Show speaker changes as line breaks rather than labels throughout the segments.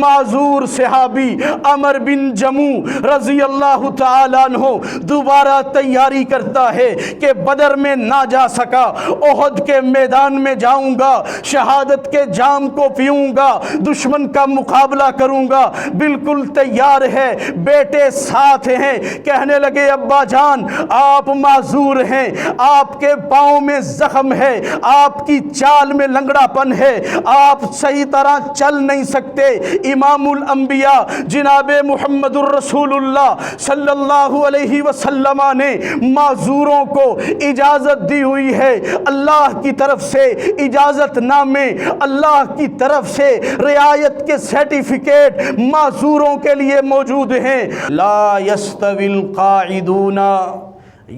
معذور صحابی عمر بن جموح رضی اللہ تعالیٰ عنہ دوبارہ تیاری کرتا ہے کہ بدر میں نہ جا سکا، احد کے میدان میں جاؤں گا، شہادت کے جام کو پیوں گا، دشمن کا مقابلہ کروں گا، بالکل تیار ہے۔ بیٹے ساتھ ہیں، کہنے لگے ابا جان آپ معذور ہیں، آپ کے پاؤں میں زخم ہے، آپ کی چال میں لنگڑا پن ہے، آپ صحیح طرح چل نہیں سکتے۔ امام الانبیاء جناب محمد الرسول اللہ صلی اللہ علیہ وسلم نے معذوروں کو اجازت دی ہوئی ہے، اللہ کی طرف سے اجازت نامے، اللہ کی طرف سے رعایت کے سرٹیفکیٹ معذوروں کے لیے موجود ہیں۔ لا یستوی القاعدون،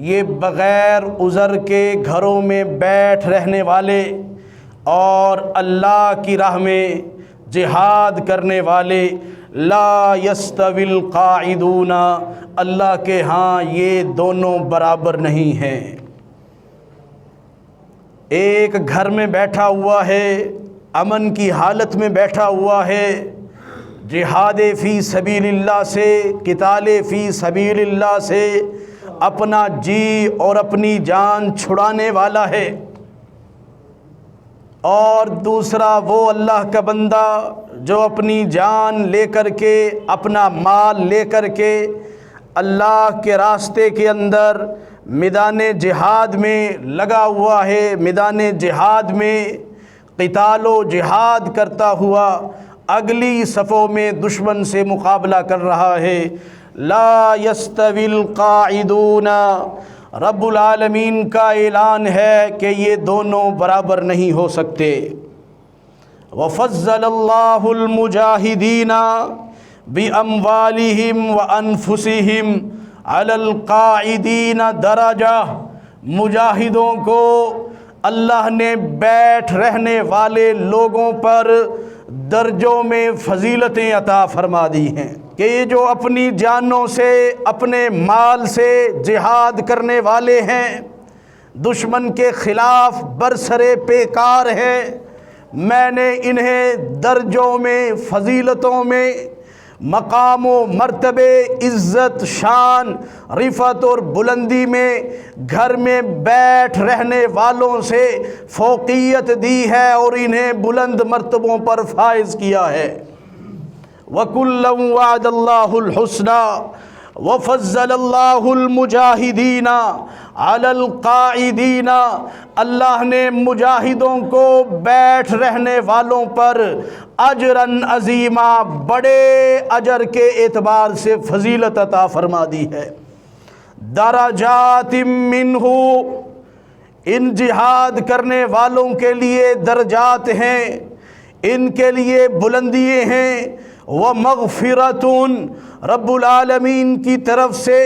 یہ بغیر عذر کے گھروں میں بیٹھ رہنے والے اور اللہ کی راہ میں جہاد کرنے والے، لا یستوی القاعدون، اللہ کے ہاں یہ دونوں برابر نہیں ہیں۔ ایک گھر میں بیٹھا ہوا ہے، امن کی حالت میں بیٹھا ہوا ہے، جہاد فی سبیل اللہ سے، قتال فی سبیل اللہ سے اپنا جی اور اپنی جان چھڑانے والا ہے، اور دوسرا وہ اللہ کا بندہ جو اپنی جان لے کر کے، اپنا مال لے کر کے اللہ کے راستے کے اندر میدان جہاد میں لگا ہوا ہے، میدان جہاد میں قتال و جہاد کرتا ہوا اگلی صفوں میں دشمن سے مقابلہ کر رہا ہے۔ لا یستوی القاعدون، رب العالمین کا اعلان ہے کہ یہ دونوں برابر نہیں ہو سکتے۔ وفضل اللہ المجاہدین باموالہم وانفسہم علی القاعدین درجہ، مجاہدوں کو اللہ نے بیٹھ رہنے والے لوگوں پر درجوں میں فضیلتیں عطا فرما دی ہیں کہ یہ جو اپنی جانوں سے، اپنے مال سے جہاد کرنے والے ہیں، دشمن کے خلاف برسرے پیکار ہیں، میں نے انہیں درجوں میں، فضیلتوں میں، مقام و مرتبے، عزت، شان، رفعت اور بلندی میں گھر میں بیٹھ رہنے والوں سے فوقیت دی ہے اور انہیں بلند مرتبوں پر فائز کیا ہے۔ وَكُلًّا وَعَدَ اللَّهُ الْحُسْنَى وَفَضَّلَ اللَّهُ الْمُجَاهِدِينَ عَلَى الْقَاعِدِينَ، اللہ نے مجاہدوں کو بیٹھ رہنے والوں پر اجراً عظیما، بڑے اجر کے اعتبار سے فضیلت عطا فرما دی ہے۔ درجات منہ، ان جہاد کرنے والوں کے لیے درجات ہیں، ان کے لیے بلندیاں ہیں۔ ومغفرۃ، رب العالمین کی طرف سے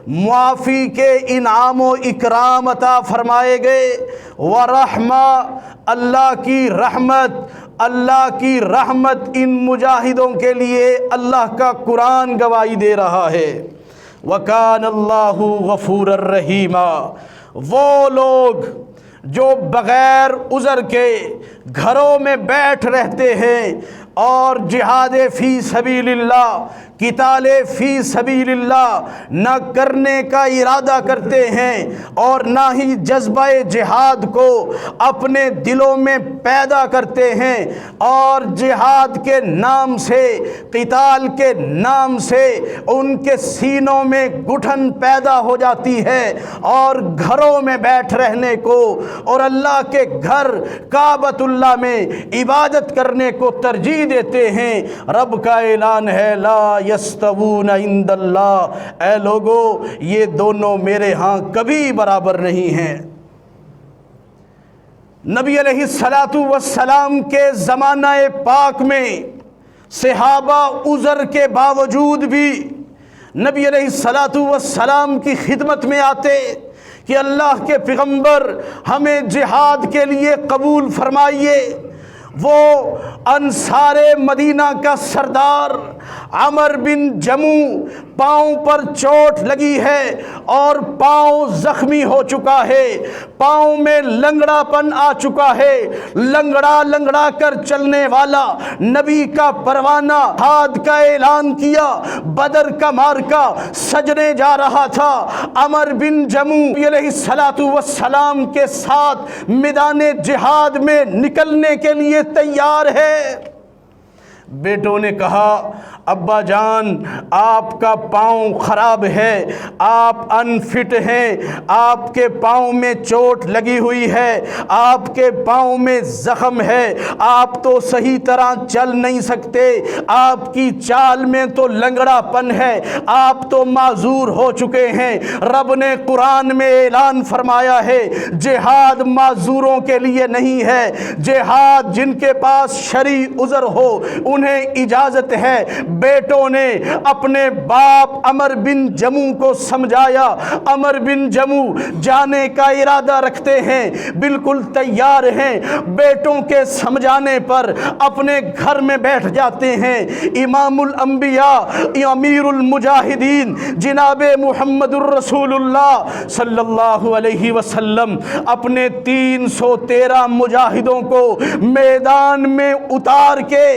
معافی کے انعام و اکرام عطا فرمائے گئے۔ ورحمہ، اللہ کی رحمت، اللہ کی رحمت ان مجاہدوں کے لیے اللہ کا قرآن گواہی دے رہا ہے۔ وَكَانَ اللَّهُ غَفُورًا رَحِيمًا، وہ لوگ جو بغیر عذر کے گھروں میں بیٹھ رہتے ہیں اور جہاد فی سبیل اللہ، قتال فی سبیل اللہ نہ کرنے کا ارادہ کرتے ہیں اور نہ ہی جذبہ جہاد کو اپنے دلوں میں پیدا کرتے ہیں، اور جہاد کے نام سے، قتال کے نام سے ان کے سینوں میں گٹھن پیدا ہو جاتی ہے اور گھروں میں بیٹھ رہنے کو اور اللہ کے گھر کعبۃ اللہ میں عبادت کرنے کو ترجیح دیتے ہیں۔ رب کا اعلان ہے لا یستوون عند اللہ، اے لوگو یہ دونوں میرے ہاں کبھی برابر نہیں ہیں۔ نبی علیہ السلام کے زمانہ پاک میں صحابہ عذر کے باوجود بھی نبی علیہ السلام کی خدمت میں آتے کہ اللہ کے پیغمبر ہمیں جہاد کے لیے قبول فرمائیے۔ وہ انصار مدینہ کا سردار عمر بن جموح پاؤں پر چوٹ لگی ہے اور پاؤں زخمی ہو چکا ہے، پاؤں میں لنگڑا پن آ چکا ہے، لنگڑا لنگڑا کر چلنے والا نبی کا پروانہ ہاتھ کا اعلان کیا، بدر کا مارکا سجنے جا رہا تھا، عمر بن جموح علیہ السلام کے ساتھ میدان جہاد میں نکلنے کے لیے تیار ہے۔ بیٹوں نے کہا ابا جان آپ کا پاؤں خراب ہے، آپ انفٹ ہیں، آپ کے پاؤں میں چوٹ لگی ہوئی ہے، آپ کے پاؤں میں زخم ہے، آپ تو صحیح طرح چل نہیں سکتے، آپ کی چال میں تو لنگڑا پن ہے، آپ تو معذور ہو چکے ہیں۔ رب نے قرآن میں اعلان فرمایا ہے جہاد معذوروں کے لیے نہیں ہے، جہاد جن کے پاس شرعی عذر ہو انہیں اجازت ہے۔ بیٹوں نے اپنے باپ عمر بن جموح کو سمجھایا، عمر بن جموح جانے کا ارادہ رکھتے ہیں، بالکل تیار ہیں، بیٹوں کے سمجھانے پر اپنے گھر میں بیٹھ جاتے ہیں۔ امام الانبیاء امیر المجاہدین جناب محمد الرسول اللہ صلی اللہ علیہ وسلم اپنے 313 مجاہدوں کو میدان میں اتار کے،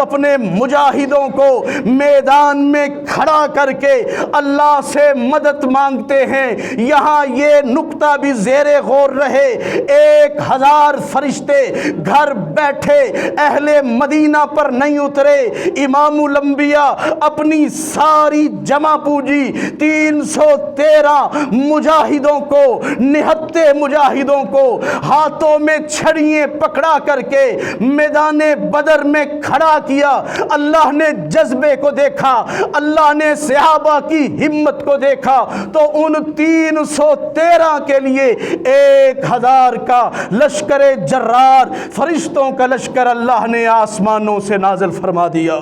اپنے مجاہدوں کو میدان میں کھڑا کر کے اللہ سے مدد مانگتے ہیں۔ یہاں یہ نقطہ بھی زیر غور رہے، 1000 فرشتے گھر بیٹھے اہل مدینہ پر نہیں اترے، امام الانبیاء اپنی ساری جمع پوجی 313 مجاہدوں کو، نہتے مجاہدوں کو ہاتھوں میں چھڑیاں پکڑا کر کے میدان بدر میں کھڑا کیا۔ اللہ نے جذبے کو دیکھا، اللہ نے صحابہ کی ہمت کو دیکھا، تو ان 313 کے لیے 1000 کا لشکر جرار، فرشتوں کا لشکر اللہ نے آسمانوں سے نازل فرما دیا۔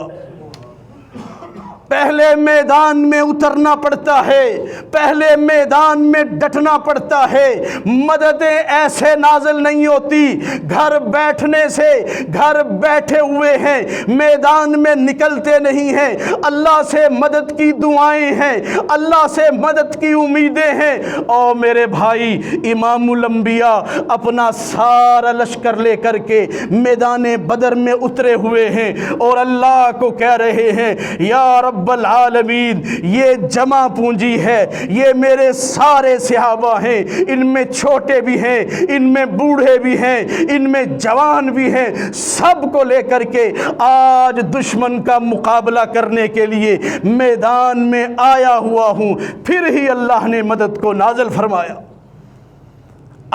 پہلے میدان میں اترنا پڑتا ہے، پہلے میدان میں ڈٹنا پڑتا ہے، مددیں ایسے نازل نہیں ہوتی گھر بیٹھنے سے۔ گھر بیٹھے ہوئے ہیں، میدان میں نکلتے نہیں ہیں، اللہ سے مدد کی دعائیں ہیں، اللہ سے مدد کی امیدیں ہیں۔ اور میرے بھائی امام الانبیاء اپنا سارا لشکر لے کر کے میدان بدر میں اترے ہوئے ہیں اور اللہ کو کہہ رہے ہیں یا رب العالمین، یہ جمع پونجی ہے، یہ میرے سارے صحابہ ہیں، ان میں چھوٹے بھی ہیں، ان میں بوڑھے بھی ہیں، ان میں جوان بھی ہیں، سب کو لے کر کے آج دشمن کا مقابلہ کرنے کے لیے میدان میں آیا ہوا ہوں۔ پھر ہی اللہ نے مدد کو نازل فرمایا۔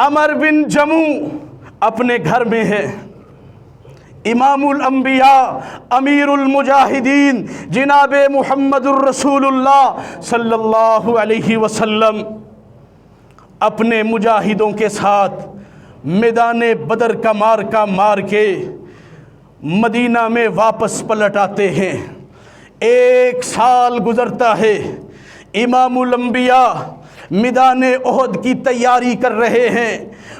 عمر بن جموح اپنے گھر میں ہے، امام الانبیاء امیر المجاہدین جناب محمد الرسول اللہ صلی اللہ علیہ وسلم اپنے مجاہدوں کے ساتھ میدان بدر کا مارکا مار کے مدینہ میں واپس پلٹ آتے ہیں۔ 1 سال گزرتا ہے، امام الانبیاء میدان احد کی تیاری کر رہے ہیں،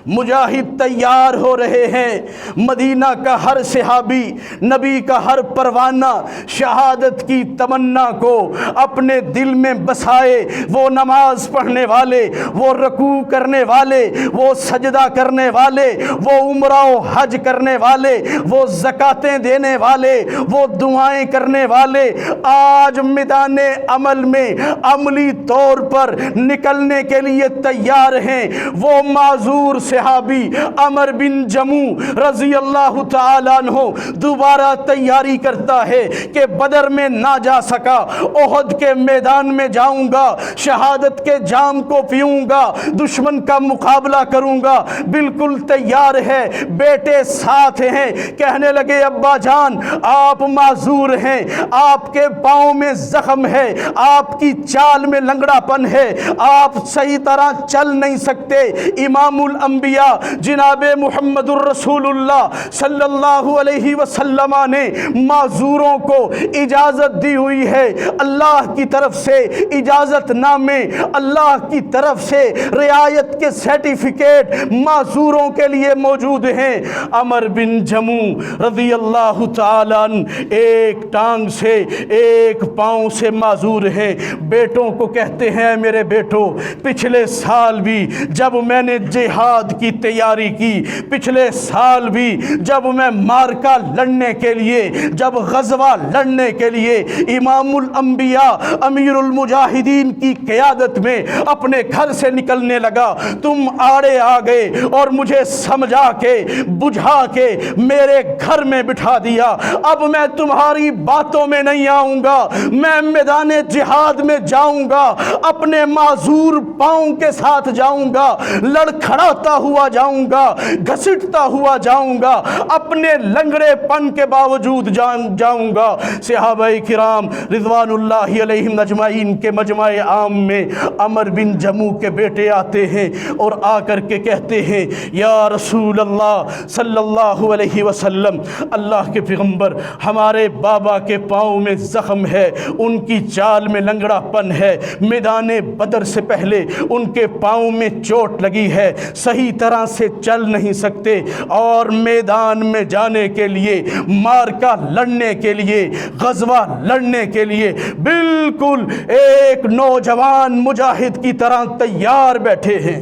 مجاہد تیار ہو رہے ہیں، مدینہ کا ہر صحابی، نبی کا ہر پروانہ شہادت کی تمنا کو اپنے دل میں بسائے، وہ نماز پڑھنے والے، وہ رکوع کرنے والے، وہ سجدہ کرنے والے، وہ عمرہ و حج کرنے والے، وہ زکاتیں دینے والے، وہ دعائیں کرنے والے آج میدان عمل میں عملی طور پر نکلنے کے لیے تیار ہیں۔ وہ معذور صحابی عمر بن جموح رضی اللہ تعالیٰ عنہ دوبارہ تیاری کرتا ہے کہ بدر میں نہ جا سکا، احد کے میدان میں جاؤں گا، شہادت کے جام کو پیوں گا، دشمن کا مقابلہ کروں گا، بالکل تیار ہے۔ بیٹے ساتھ ہیں، کہنے لگے ابا جان آپ معذور ہیں، آپ کے پاؤں میں زخم ہے، آپ کی چال میں لنگڑا پن ہے، آپ آپ صحیح طرح چل نہیں سکتے۔ امام الانبیاء جناب محمد الرسول اللہ صلی اللہ علیہ وسلم نے معذوروں کو اجازت دی ہوئی ہے، اللہ کی طرف سے اجازت نامے، اللہ کی طرف سے رعایت کے سرٹیفکیٹ معذوروں کے لیے موجود ہیں۔ عمر بن جموع رضی اللہ تعالیٰ عنہ ایک ٹانگ سے ایک پاؤں سے معذور ہیں۔ بیٹوں کو کہتے ہیں میرے بیٹو، پچھلے سال بھی جب میں نے جہاد کی تیاری کی، پچھلے سال بھی جب میں مارکا لڑنے کے لیے، جب غزوہ لڑنے کے لیے امام الانبیاء امیر المجاہدین کی قیادت میں اپنے گھر سے نکلنے لگا، تم آڑے آ گئے اور مجھے سمجھا کے بجھا کے میرے گھر میں بٹھا دیا۔ اب میں تمہاری باتوں میں نہیں آؤں گا، میں میدان جہاد میں جاؤں گا، اپنے معذور پاؤں کے ساتھ جاؤں گا، لڑکھڑاتا ہوا جاؤں گا، گھسٹتا ہوا جاؤں گا، اپنے لنگڑے پن کے باوجود جاؤں گا۔ صحابہ کرام رضوان اللہ علیہم اجمعین کے مجمع عام میں عمر بن جموع کے بیٹے آتے ہیں اور آ کر کے کہتے ہیں یا رسول اللہ صلی اللہ علیہ وسلم، اللہ کے پیغمبر، ہمارے بابا کے پاؤں میں زخم ہے، ان کی چال میں لنگڑا پن ہے، میدان بدر سے پہلے ان کے پاؤں میں چوٹ لگی ہے، صحیح طرح سے چل نہیں سکتے، اور میدان میں جانے کے لیے، مارکا لڑنے کے لیے، غزوہ لڑنے کے لیے بالکل ایک نوجوان مجاہد کی طرح تیار بیٹھے ہیں۔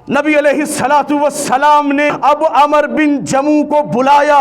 نبی علیہ السلام نے اب عمر بن جموع کو بلایا،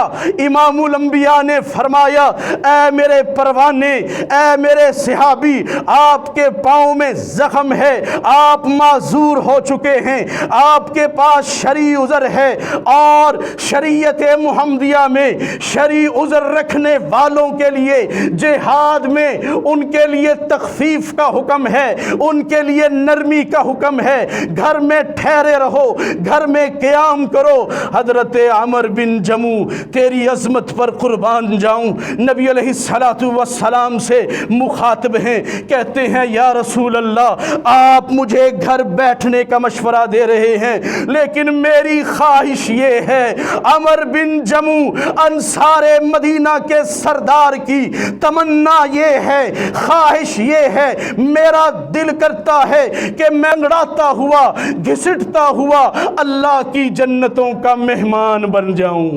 امام الانبیاء نے فرمایا اے میرے پروانے، اے میرے صحابی، آپ کے پاؤں میں زخم ہے، آپ معذور ہو چکے ہیں، آپ کے پاس شرعی عذر ہے، اور شریعت محمدیہ میں شرعی عذر رکھنے والوں کے لیے جہاد میں ان کے لیے تخفیف کا حکم ہے، ان کے لیے نرمی کا حکم ہے، گھر میں ٹھہرے رہو، گھر میں قیام کرو۔ حضرت عمر بن جموع تیری عظمت پر قربان جاؤں، نبی علیہ السلام سے مخاطب ہیں، کہتے ہیں یا رسول اللہ، آپ مجھے گھر بیٹھنے کا مشورہ دے رہے ہیں، لیکن میری خواہش یہ ہے، عمر بن جموع انصار مدینہ کے سردار کی تمنا یہ ہے، خواہش یہ ہے، میرا دل کرتا ہے کہ میں لڑاتا ہوا، گھسٹتا ہوا اللہ کی جنتوں کا مہمان بن جاؤں۔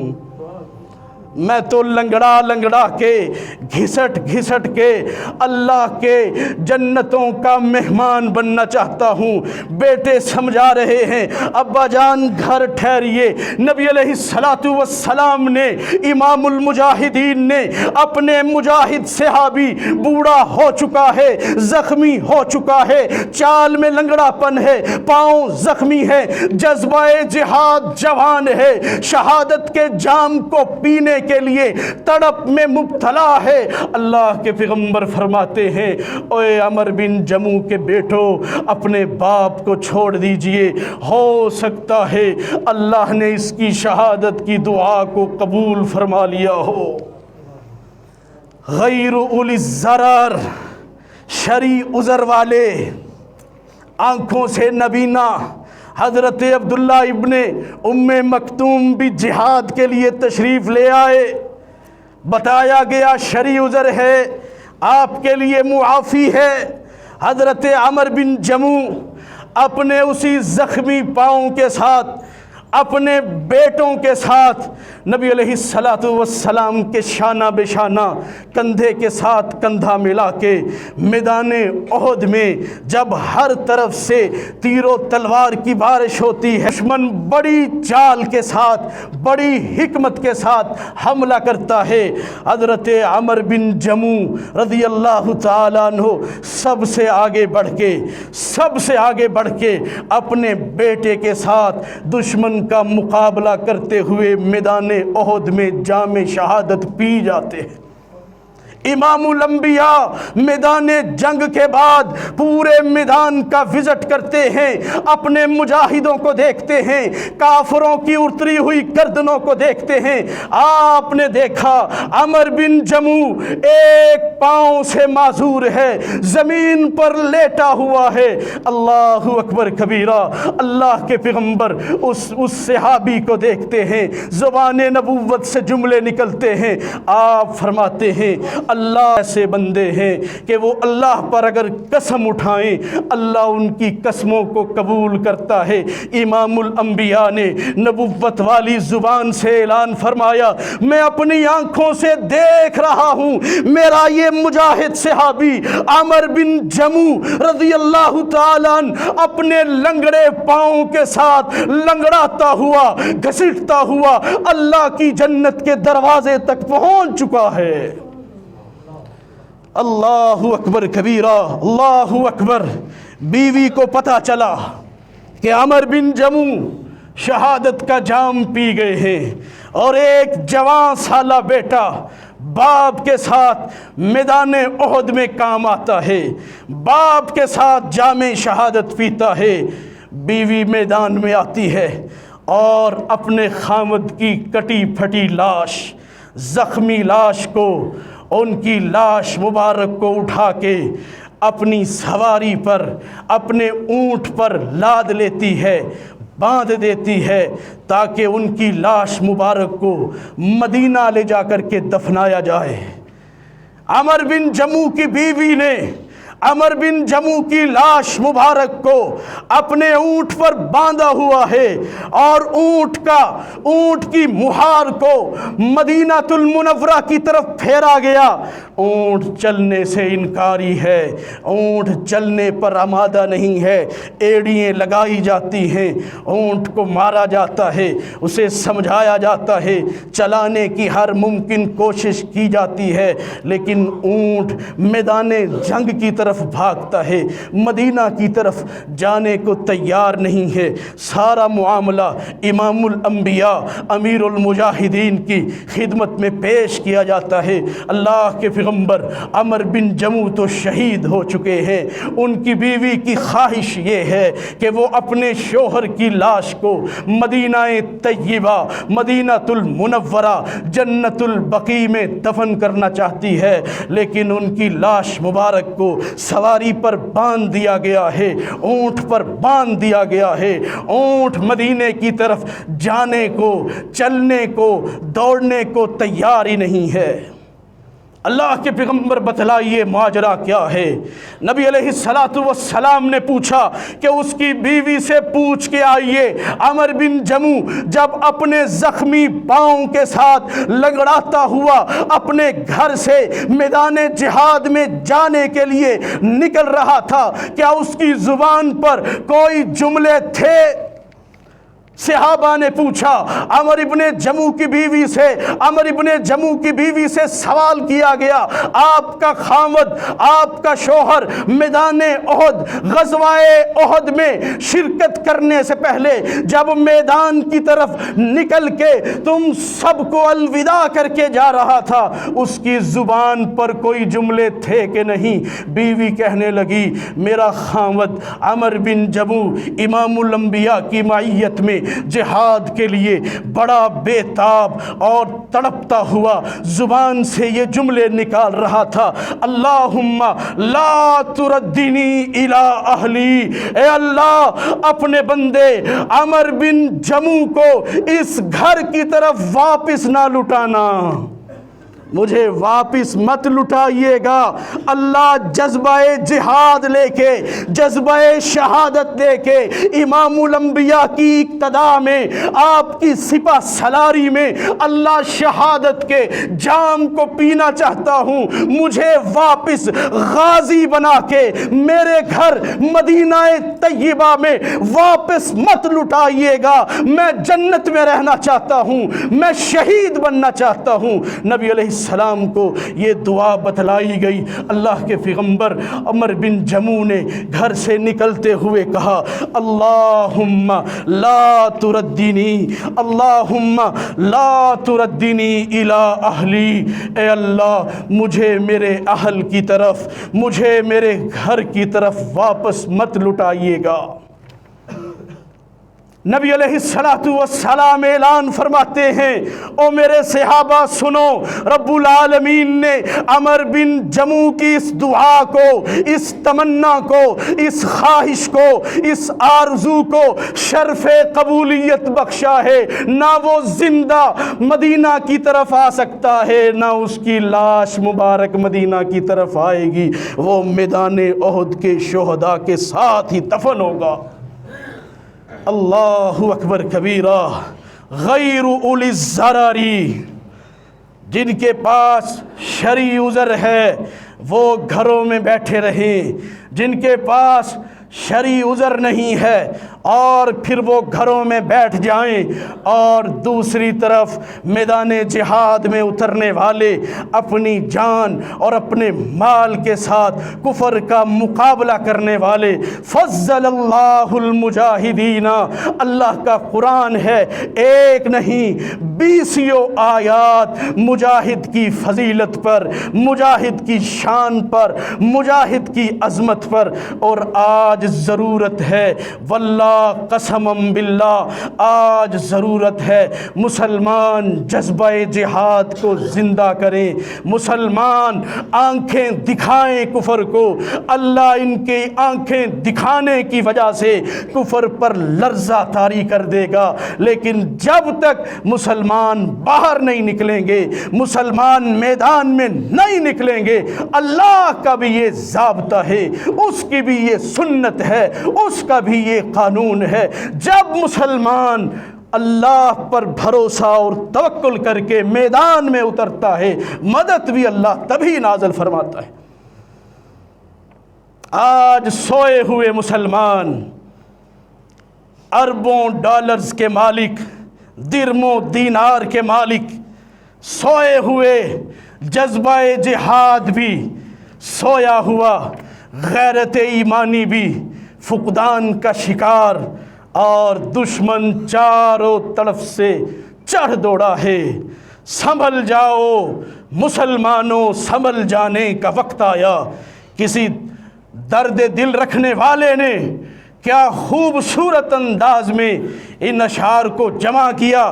میں تو لنگڑا لنگڑا کے، گھسٹ گھسٹ کے اللہ کے جنتوں کا مہمان بننا چاہتا ہوں۔ بیٹے سمجھا رہے ہیں ابا جان گھر ٹھہریے۔ نبی علیہ السلام نے، امام المجاہدین نے، اپنے مجاہد صحابی بوڑھا ہو چکا ہے، زخمی ہو چکا ہے، چال میں لنگڑا پن ہے، پاؤں زخمی ہے، جذبہ جہاد جوان ہے، شہادت کے جام کو پینے کے لیے تڑپ میں مبتلا ہے۔ اللہ کے پیغمبر فرماتے ہیں اے عمر بن جموع کے بیٹو، اپنے باپ کو چھوڑ دیجئے، ہو سکتا ہے اللہ نے اس کی شہادت کی دعا کو قبول فرما لیا ہو۔ غیر اولی الضرر، شرعی عذر والے، آنکھوں سے نبینا، حضرت عبداللہ ابن ام مکتوم بھی جہاد کے لیے تشریف لے آئے، بتایا گیا شرعی عذر ہے، آپ کے لیے معافی ہے۔ حضرت عمر بن جموع اپنے اسی زخمی پاؤں کے ساتھ، اپنے بیٹوں کے ساتھ نبی علیہ السلام کے شانہ بے شانہ، کندھے کے ساتھ کندھا ملا کے میدان احد میں جب ہر طرف سے تیر و تلوار کی بارش ہوتی ہے، دشمن بڑی چال کے ساتھ، بڑی حکمت کے ساتھ حملہ کرتا ہے، حضرت عمر بن جموع رضی اللہ تعالیٰ عنہ سب سے آگے بڑھ کے اپنے بیٹے کے ساتھ دشمن کا مقابلہ کرتے ہوئے میدان احد میں جام شہادت پی جاتے ہیں۔ امام الانبیاء میدان جنگ کے بعد پورے میدان کا وزٹ کرتے ہیں، اپنے مجاہدوں کو دیکھتے ہیں، کافروں کی اتری ہوئی گردنوں کو دیکھتے ہیں۔ آپ نے دیکھا عمر بن جموح ایک پاؤں سے معذور ہے، زمین پر لیٹا ہوا ہے۔ اللہ اکبر کبیرہ۔ اللہ کے پیغمبر اس صحابی کو دیکھتے ہیں، زبان نبوت سے جملے نکلتے ہیں، آپ فرماتے ہیں اللہ ایسے بندے ہیں کہ وہ اللہ پر اگر قسم اٹھائیں اللہ ان کی قسموں کو قبول کرتا ہے۔ امام الانبیاء نے نبوت والی زبان سے اعلان فرمایا، میں اپنی آنکھوں سے دیکھ رہا ہوں میرا یہ مجاہد صحابی عمر بن جموح رضی اللہ تعالیٰ عنہ اپنے لنگڑے پاؤں کے ساتھ لنگڑاتا ہوا گھسٹتا ہوا اللہ کی جنت کے دروازے تک پہنچ چکا ہے۔ اللہ اکبر کبیرہ، اللہ اکبر۔ بیوی کو پتہ چلا کہ عمر بن جموح شہادت کا جام پی گئے ہیں، اور ایک جوان سالہ بیٹا باپ کے ساتھ میدان احد میں کام آتا ہے، باپ کے ساتھ جام شہادت پیتا ہے۔ بیوی میدان میں آتی ہے اور اپنے خامد کی کٹی پھٹی لاش، زخمی لاش کو، ان کی لاش مبارک کو اٹھا کے اپنی سواری پر، اپنے اونٹ پر لاد لیتی ہے، باندھ دیتی ہے تاکہ ان کی لاش مبارک کو مدینہ لے جا کر کے دفنایا جائے۔ عمر بن جموح کی بیوی نے عمر بن جموح کی لاش مبارک کو اپنے اونٹ پر باندھا ہوا ہے، اور اونٹ کی مہار کو مدینہ المنورہ کی طرف پھیرا گیا۔ اونٹ چلنے سے انکاری ہے، اونٹ چلنے پر آمادہ نہیں ہے، ایڑیاں لگائی جاتی ہیں، اونٹ کو مارا جاتا ہے، اسے سمجھایا جاتا ہے، چلانے کی ہر ممکن کوشش کی جاتی ہے، لیکن اونٹ میدان جنگ کی طرف بھاگتا ہے، مدینہ کی طرف جانے کو تیار نہیں ہے۔ سارا معاملہ امام الانبیاء امیر المجاہدین کی خدمت میں پیش کیا جاتا ہے۔ اللہ کے پیغمبر عمر بن جموح تو شہید ہو چکے ہیں، ان کی بیوی کی خواہش یہ ہے کہ وہ اپنے شوہر کی لاش کو مدینہ طیبہ، مدینہ المنورہ، جنت البقیع میں دفن کرنا چاہتی ہے، لیکن ان کی لاش مبارک کو سواری پر باندھ دیا گیا ہے، اونٹ پر باندھ دیا گیا ہے۔ اونٹ مدینے کی طرف جانے کو، چلنے کو، دوڑنے کو تیار ہی نہیں ہے۔ اللہ کے پیغمبر بتلائیے ماجرا کیا ہے؟ نبی علیہ السلام نے پوچھا کہ اس کی بیوی سے پوچھ کے آئیے عمر بن جموح جب اپنے زخمی پاؤں کے ساتھ لنگڑاتا ہوا اپنے گھر سے میدان جہاد میں جانے کے لیے نکل رہا تھا، کیا اس کی زبان پر کوئی جملے تھے؟ صحابہ نے پوچھا، عمر ابن جموح کی بیوی سے سوال کیا گیا، آپ کا خامد، آپ کا شوہر میدان احد، غزوہ احد میں شرکت کرنے سے پہلے جب میدان کی طرف نکل کے تم سب کو الوداع کر کے جا رہا تھا، اس کی زبان پر کوئی جملے تھے کہ نہیں؟ بیوی کہنے لگی، میرا خامد عمر بن جموح امام الانبیاء کی معیت میں جہاد کے لیے بڑا بے تاب اور تڑپتا ہوا زبان سے یہ جملے نکال رہا تھا، اللہم لا تردنی الی اہلی، اے اللہ اپنے بندے عمر بن جموح کو اس گھر کی طرف واپس نہ لٹانا، مجھے واپس مت لٹائیے گا۔ اللہ جذبہ جہاد لے کے، جذبہ شہادت لے کے امام الانبیاء کی اقتداء میں، آپ کی سپہ سالاری میں اللہ شہادت کے جام کو پینا چاہتا ہوں، مجھے واپس غازی بنا کے میرے گھر مدینہ طیبہ میں واپس مت لٹائیے گا، میں جنت میں رہنا چاہتا ہوں، میں شہید بننا چاہتا ہوں۔ نبی علیہ السلام کو یہ دعا بتلائی گئی۔ اللہ کے پیغمبر عمر بن جموح نے گھر سے نکلتے ہوئے کہا اللہم لا تردنی، اللہم لا تردنی الی اہلی، اے اللہ مجھے میرے اہل کی طرف، مجھے میرے گھر کی طرف واپس مت لٹائیے گا۔ نبی علیہ السلام اعلان فرماتے ہیں او میرے صحابہ سنو، رب العالمین نے عمر بن جموح کی اس دعا کو، اس تمنا کو، اس خواہش کو، اس آرزو کو شرف قبولیت بخشا ہے۔ نہ وہ زندہ مدینہ کی طرف آ سکتا ہے، نہ اس کی لاش مبارک مدینہ کی طرف آئے گی، وہ میدان احد کے شہداء کے ساتھ ہی دفن ہوگا۔ اللہ اکبر کبیرہ۔ غیر اولی الضراری، جن کے پاس شرعی عذر ہے وہ گھروں میں بیٹھے رہیں، جن کے پاس شرعی عذر نہیں ہے اور پھر وہ گھروں میں بیٹھ جائیں، اور دوسری طرف میدان جہاد میں اترنے والے اپنی جان اور اپنے مال کے ساتھ کفر کا مقابلہ کرنے والے، فضل اللہ المجاہدین، اللہ کا قرآن ہے ایک نہیں 20 آیات مجاہد کی فضیلت پر، مجاہد کی شان پر، مجاہد کی عظمت پر۔ اور آج ضرورت ہے، واللہ قسمم باللہ آج ضرورت ہے مسلمان جذبہ جہاد کو زندہ کریں، مسلمان آنکھیں دکھائیں کفر کو۔ اللہ ان کے آنکھیں دکھانے کی وجہ سے کفر پر لرزہ طاری کر دے گا، لیکن جب تک مسلمان باہر نہیں نکلیں گے، مسلمان میدان میں نہیں نکلیں گے، اللہ کا بھی یہ ضابطہ ہے، اس کی بھی یہ سنت ہے، اس کا بھی یہ قانون ہے۔ جب مسلمان اللہ پر بھروسہ اور توکل کر کے میدان میں اترتا ہے، مدد بھی اللہ تبھی نازل فرماتا ہے۔ آج سوئے ہوئے مسلمان اربوں ڈالرز کے مالک، درموں دینار کے مالک، سوئے ہوئے جذبہ جہاد بھی سویا ہوا، غیرت ایمانی بھی فقدان کا شکار، اور دشمن چاروں طرف سے چڑھ دوڑا ہے۔ سنبھل جاؤ مسلمانوں، سنبھل جانے کا وقت آیا۔ کسی درد دل رکھنے والے نے کیا خوبصورت انداز میں ان اشعار کو جمع کیا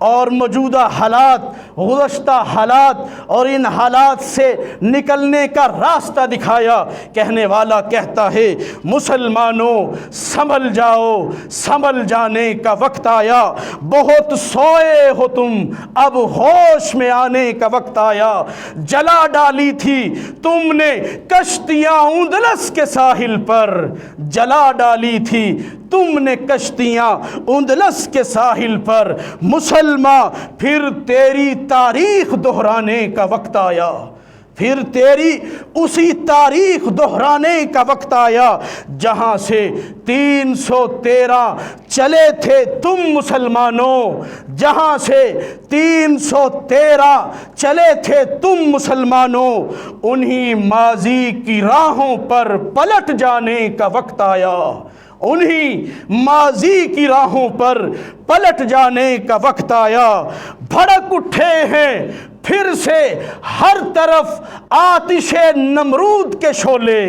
اور موجودہ حالات، گزشتہ حالات اور ان حالات سے نکلنے کا راستہ دکھایا۔ کہنے والا کہتا ہے مسلمانوں سنبھل جاؤ، سنبھل جانے کا وقت آیا، بہت سوئے ہو تم، اب ہوش میں آنے کا وقت آیا۔ جلا ڈالی تھی تم نے کشتیاں اندلس کے ساحل پر، جلا ڈالی تھی تم نے کشتیاں اندلس کے ساحل پر، مسلمان پھر تیری تاریخ دہرانے کا وقت آیا، پھر تیری اسی تاریخ دہرانے کا وقت آیا جہاں سے 313 چلے تھے تم مسلمانوں، جہاں سے 313 چلے تھے تم مسلمانوں، انہی ماضی کی راہوں پر پلٹ جانے کا وقت آیا، انہی ماضی کی راہوں پر پلٹ جانے کا وقت آیا۔ بھڑک اٹھے ہیں پھر سے ہر طرف آتش نمرود کے شعلے،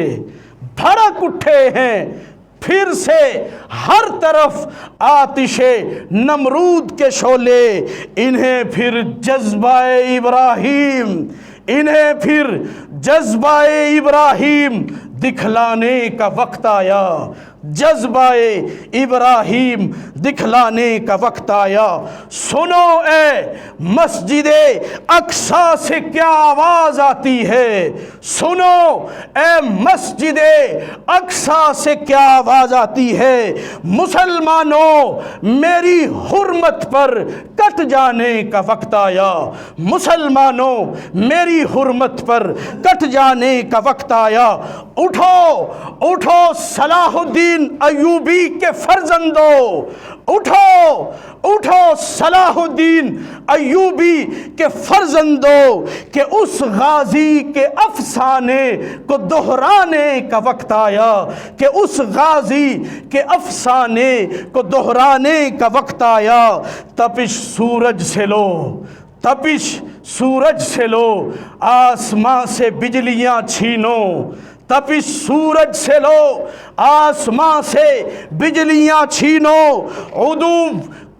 بھڑک اٹھے ہیں پھر سے ہر طرف آتش نمرود کے شعلے، انہیں پھر جذبہ ابراہیم، انہیں پھر جذبہ ابراہیم دکھلانے کا وقت آیا، جذبہ ابراہیم دکھلانے کا وقت آیا۔ سنو اے مسجد اقصیٰ سے کیا آواز آتی ہے، سنو اے مسجد اقصیٰ سے کیا آواز آتی ہے، مسلمانوں میری حرمت پر کٹ جانے کا وقت آیا، مسلمانوں میری حرمت پر کٹ جانے کا وقت آیا۔ اٹھو اٹھو صلاح الدین الدین ایوبی کے فرزندوں، اٹھو اٹھو صلاح الدین ایوبی کے فرزندوں، کہ اس غازی کے افسانے کو دہرانے کا وقت آیا، کہ اس غازی کے افسانے کو دہرانے کا وقت آیا۔ تپش سورج سے لو، تپش سورج سے لو، آسمان سے بجلیاں چھینو، تپش سورج سے لو، آسمان سے بجلیاں چھینو، عدو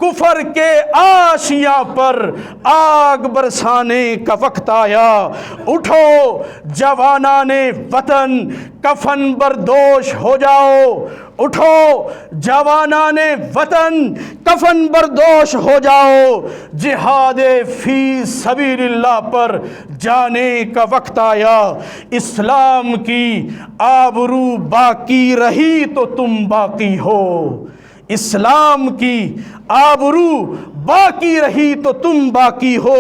کفر کے آشیاں پر آگ برسانے کا وقت آیا۔ اٹھو جوانان وطن، کفن بردوش ہو جاؤ، اٹھو جوانان وطن، کفن بردوش ہو جاؤ، جہاد فی سبیل اللہ پر جانے کا وقت آیا۔ اسلام کی آبرو باقی رہی تو تم باقی ہو، اسلام کی آبرو باقی رہی تو تم باقی ہو،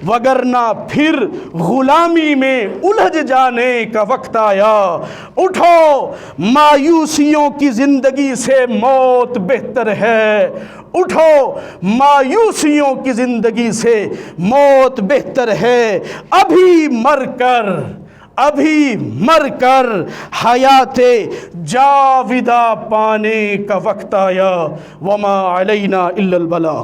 وگرنہ پھر غلامی میں الجھ جانے کا وقت آیا۔ اٹھو مایوسیوں کی زندگی سے موت بہتر ہے، اٹھو مایوسیوں کی زندگی سے موت بہتر ہے، ابھی مر کر حیات جاودہ پانے کا وقت آیا۔ وما علینا الا البلاغ۔